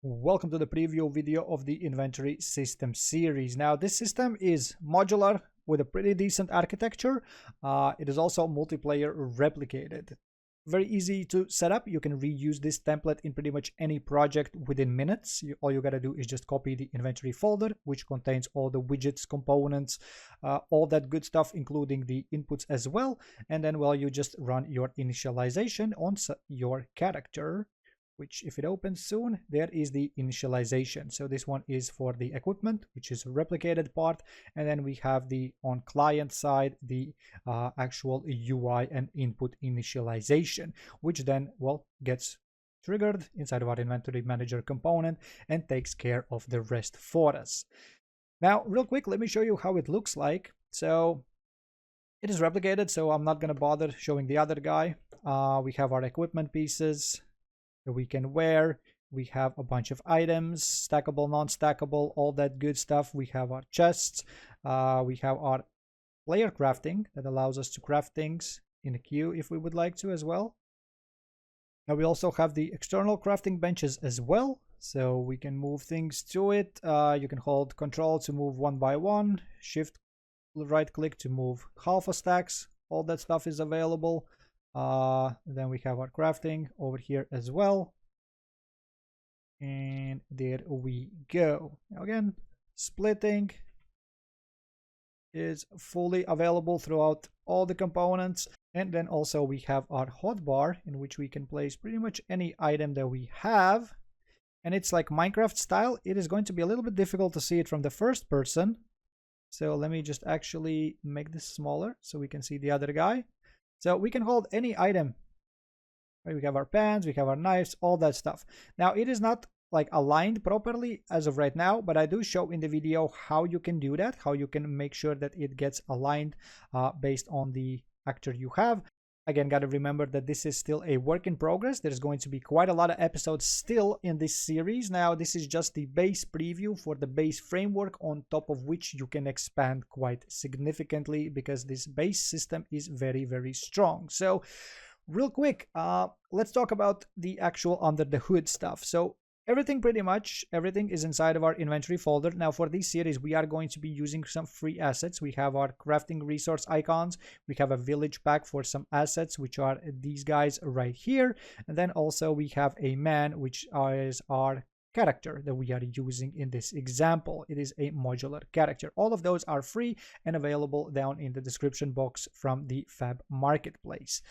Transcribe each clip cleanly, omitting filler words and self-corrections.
Welcome to the preview video of the inventory system series. Now, this system is modular with a pretty decent architecture. It is also multiplayer replicated. Very easy to set up. You can reuse this template in pretty much any project within minutes. All you gotta do is just copy the inventory folder, which contains all the widgets, components, all that good stuff, including the inputs as well. And then, well, you just run your initialization on your character, which if it opens soon, there is the initialization. So this one is for the equipment, which is a replicated part. And then we have the on client side, the actual UI and input initialization, which then, well, gets triggered inside of our inventory manager component and takes care of the rest for us. Now, real quick, let me show you how it looks like. So it is replicated, so I'm not going to bother showing the other guy. We have our equipment pieces that we can wear. We have a bunch of items, stackable, non-stackable, all that good stuff. We have our chests. We have our player crafting that allows us to craft things in a queue if we would like to as well. Now we also have the external crafting benches as well, so we can move things to it. You can hold control to move one by one, shift right click to move half a stacks. All that stuff is available. Then we have our crafting over here as well, and there we go. Now again, splitting is fully available throughout all the components. And then also we have our hotbar, in which we can place pretty much any item that we have, and it's like Minecraft style. It is going to be a little bit difficult to see it from the first person, so let me just actually make this smaller so we can see the other guy. So we can hold any item. Right? We have our pans, we have our knives, all that stuff. Now it is not like aligned properly as of right now, but I do show in the video how you can do that, how you can make sure that it gets aligned based on the actor you have. Again, got to remember that this is still a work in progress. There's going to be quite a lot of episodes still in this series. Now, this is just the base preview for the base framework, on top of which you can expand quite significantly, because this base system is very, very strong. So real quick, let's talk about the actual under the hood stuff. So pretty much everything is inside of our inventory folder. Now for this series, we are going to be using some free assets. We have our crafting resource icons. We have a village pack for some assets, which are these guys right here. And then also we have a man, which is our character that we are using in this example. It is a modular character. All of those are free and available down in the description box from the Fab Marketplace.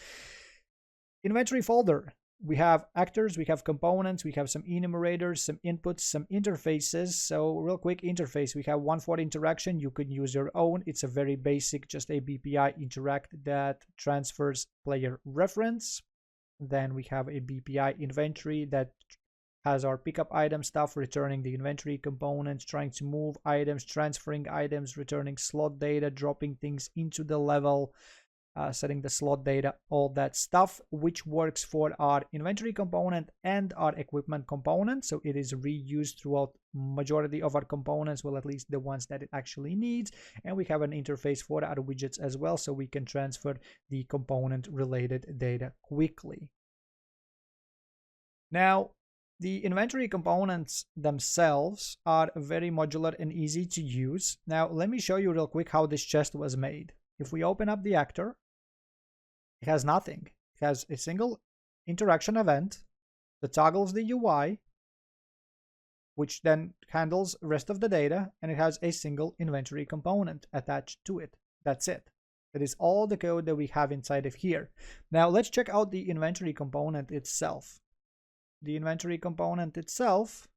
Inventory folder. We have actors, we have components, we have some enumerators, some inputs, some interfaces. So real quick, interface, we have one for interaction. You could use your own. It's a very basic, just a BPI interact that transfers player reference. Then we have a BPI inventory that has our pickup item stuff, returning the inventory components, trying to move items, transferring items, returning slot data, dropping things into the level, setting the slot data, all that stuff, which works for our inventory component and our equipment component. So it is reused throughout majority of our components, well, at least the ones that it actually needs. And we have an interface for our widgets as well, so we can transfer the component related data quickly. Now, the inventory components themselves are very modular and easy to use. Now, let me show you real quick how this chest was made. If we open up the actor, it has nothing. It has a single interaction event that toggles the UI, which then handles the rest of the data, and it has a single inventory component attached to it. That's it. That is all the code that we have inside of here. Now let's check out the inventory component itself. The inventory component itself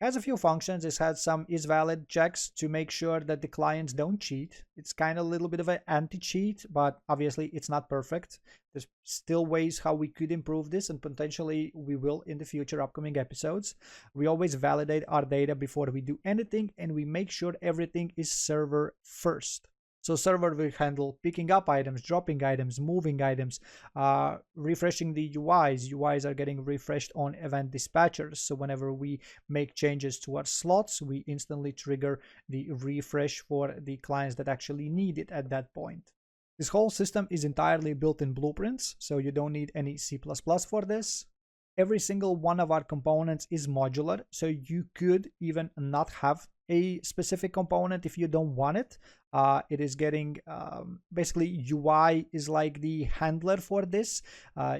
has a few functions. It has some is valid checks to make sure that the clients don't cheat. It's kind of a little bit of an anti-cheat, but obviously it's not perfect. There's still ways how we could improve this, and potentially we will in the future upcoming episodes. We always validate our data before we do anything, and we make sure everything is server first. So server will handle picking up items, dropping items, moving items, refreshing the UIs. UIs are getting refreshed on event dispatchers. So whenever we make changes to our slots, we instantly trigger the refresh for the clients that actually need it at that point. This whole system is entirely built in blueprints, so you don't need any C++ for this. every single one of our components is modular, so you could even not have a specific component if you don't want it. It is getting basically UI is like the handler for this.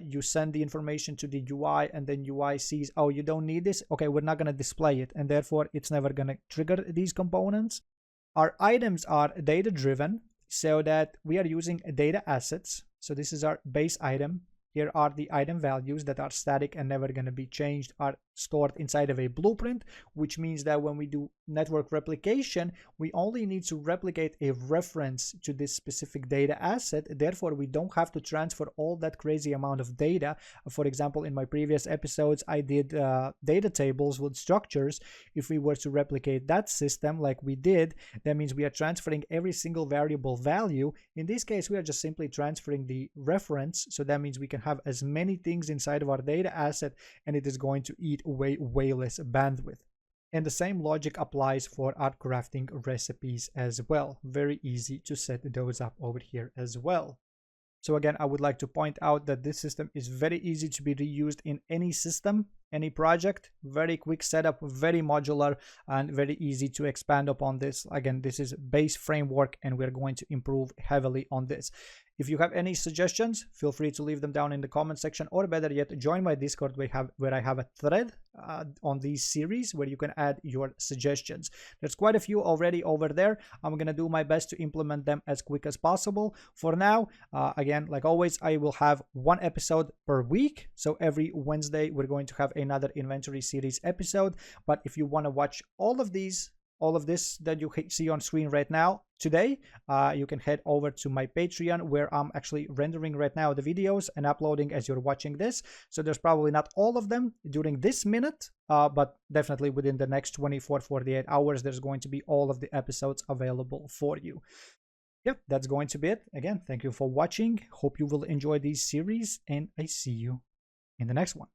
You send the information to the UI, and then UI sees, oh, you don't need this, okay, we're not going to display it, and therefore it's never going to trigger these components. Our items are data driven, so that we are using data assets. So this is our base item. Here are the item values that are static and never going to be changed, are stored inside of a blueprint, which means that when we do network replication, we only need to replicate a reference to this specific data asset. Therefore, we don't have to transfer all that crazy amount of data. For example, in my previous episodes, I did data tables with structures. If we were to replicate that system like we did, that means we are transferring every single variable value. In this case, we are just simply transferring the reference. So that means we can have as many things inside of our data asset, and it is going to eat way less bandwidth. And the same logic applies for our crafting recipes as well. Very easy to set those up over here as well. So again, I would like to point out that this system is very easy to be reused in any system, any project. Very quick setup, very modular, and very easy to expand upon this. Again, this is base framework, and we're going to improve heavily on this. If you have any suggestions, feel free to leave them down in the comment section, or better yet, join my Discord where I have a thread on these series where you can add your suggestions. There's quite a few already over there. I'm going to do my best to implement them as quick as possible. For now, again, like always, I will have one episode per week. So every Wednesday, we're going to have another inventory series episode. But if you want to watch all of this that you see on screen right now today, you can head over to my Patreon, where I'm actually rendering right now the videos and uploading as you're watching this. So there's probably not all of them during this minute, but definitely within the next 24-48 hours, there's going to be all of the episodes available for you. Yep, that's going to be it. Again, thank you for watching. Hope you will enjoy these series, and I see you in the next one.